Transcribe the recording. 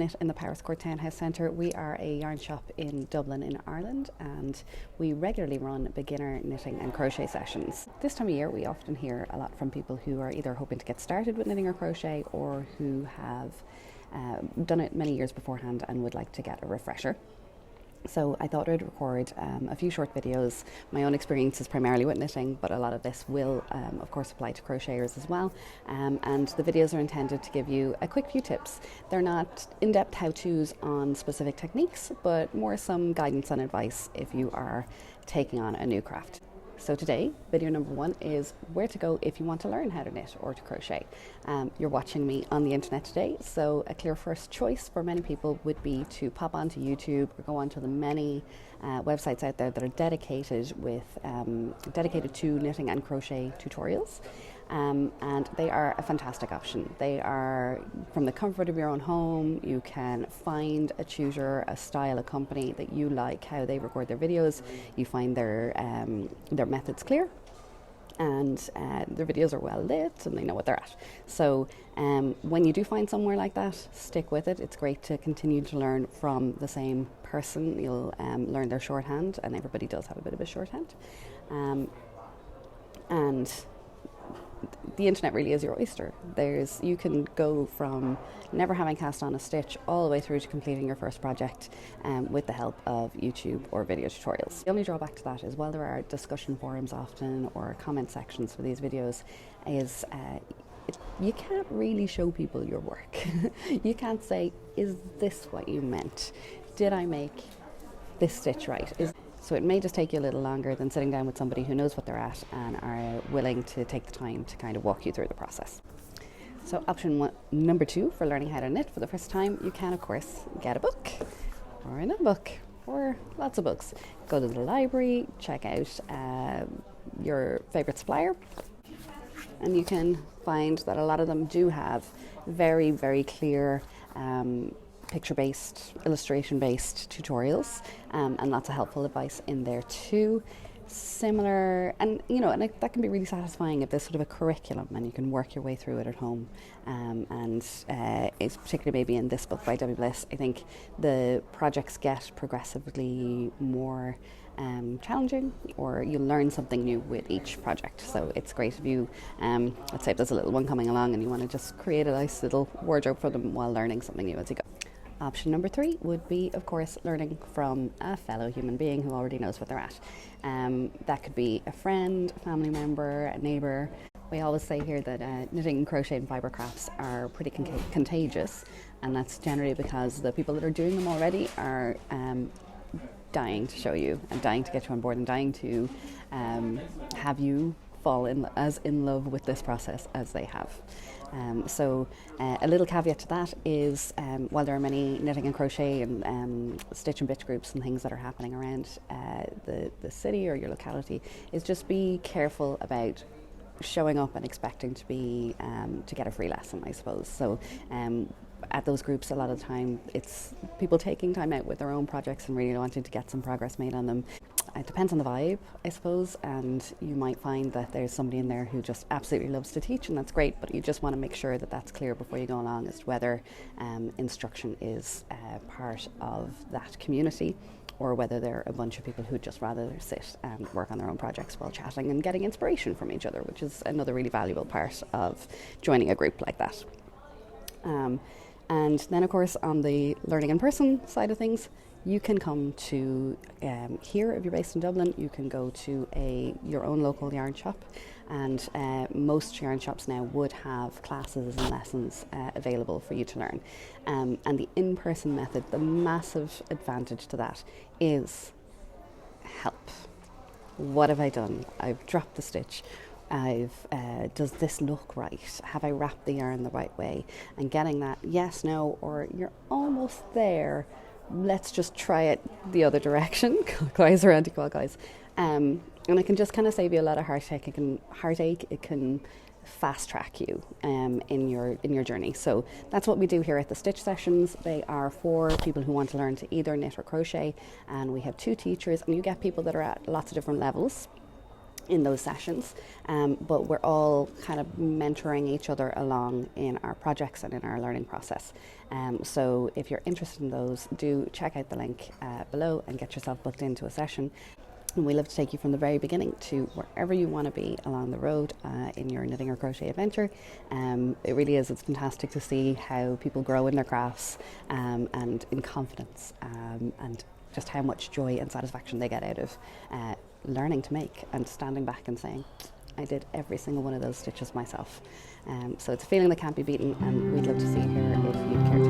Knit in the Powerscourt Townhouse Centre. We are a yarn shop in Dublin in Ireland, and we regularly run beginner knitting and crochet sessions. This time of year we often hear a lot from people who are either hoping to get started with knitting or crochet, or who have done it many years beforehand and would like to get a refresher. So I thought I'd record a few short videos. My own experience is primarily with knitting, but a lot of this will of course apply to crocheters as well, and the videos are intended to give you a quick few tips. They're not in-depth how-tos on specific techniques, but more some guidance and advice if you are taking on a new craft. So today, video number 1 is where to go if you want to learn how to knit or to crochet. You're watching me on the internet today, so a clear first choice for many people would be to pop onto YouTube or go onto the many websites out there that are dedicated to knitting and crochet tutorials. And they are a fantastic option. They are from the comfort of your own home. You can find a tutor, a style, a company that you like, how they record their videos. You find their methods clear, and their videos are well lit and they know what they're at. So when you do find somewhere like that, stick with it. It's great to continue to learn from the same person. You'll learn their shorthand, and everybody does have a bit of a shorthand. And the internet really is your oyster. You can go from never having cast on a stitch all the way through to completing your first project with the help of YouTube or video tutorials. The only drawback to that is, while there are discussion forums often or comment sections for these videos, is you can't really show people your work. You can't say, is this what you meant? Did I make this stitch right? So it may just take you a little longer than sitting down with somebody who knows what they're at and are willing to take the time to kind of walk you through the process. So number 2 for learning how to knit for the first time, you can of course get a book or another book or lots of books. Go to the library, check out your favourite supplier, and you can find that a lot of them do have very, very clear picture-based, illustration-based tutorials, and lots of helpful advice in there too. Similar, and that can be really satisfying if there's sort of a curriculum and you can work your way through it at home. And it's particularly maybe in this book by Debbie Bliss, I think the projects get progressively more challenging, or you learn something new with each project. So it's great if you, let's say if there's a little one coming along and you want to just create a nice little wardrobe for them while learning something new as you go. Option number 3 would be, of course, learning from a fellow human being who already knows what they're at. That could be a friend, a family member, a neighbour. We always say here that knitting, crochet and fibre crafts are pretty contagious, and that's generally because the people that are doing them already are dying to show you and dying to get you on board and dying to have you fall as in love with this process as they have. So a little caveat to that is, while there are many knitting and crochet and stitch and bitch groups and things that are happening around the city or your locality, is just be careful about showing up and expecting to get a free lesson, I suppose. So at those groups, a lot of the time it's people taking time out with their own projects and really wanting to get some progress made on them. It depends on the vibe, I suppose, and you might find that there's somebody in there who just absolutely loves to teach, and that's great, but you just want to make sure that that's clear before you go along as to whether instruction is part of that community, or whether they're a bunch of people who'd just rather sit and work on their own projects while chatting and getting inspiration from each other, which is another really valuable part of joining a group like that. And then, of course, on the learning in person side of things, you can come to, here if you're based in Dublin, you can go to your own local yarn shop, and most yarn shops now would have classes and lessons available for you to learn. And the in-person method, the massive advantage to that is help. What have I done? I've dropped the stitch. Does this look right? Have I wrapped the yarn the right way? And getting that yes, no, or you're almost there, let's just try it the other direction, clockwise or anti-clockwise. And it can just kind of save you a lot of heartache. It can fast track you in your journey. So that's what we do here at the Stitch Sessions. They are for people who want to learn to either knit or crochet, and we have 2 teachers, and you get people that are at lots of different levels. in those sessions, but we're all kind of mentoring each other along in our projects and in our learning process. So if you're interested in those, do check out the link below and get yourself booked into a session. And we love to take you from the very beginning to wherever you want to be along the road in your knitting or crochet adventure. It really is, it's fantastic to see how people grow in their crafts and in confidence, and just how much joy and satisfaction they get out of learning to make and standing back and saying, I did every single one of those stitches myself. So it's a feeling that can't be beaten, and we'd love to see you here if you'd care to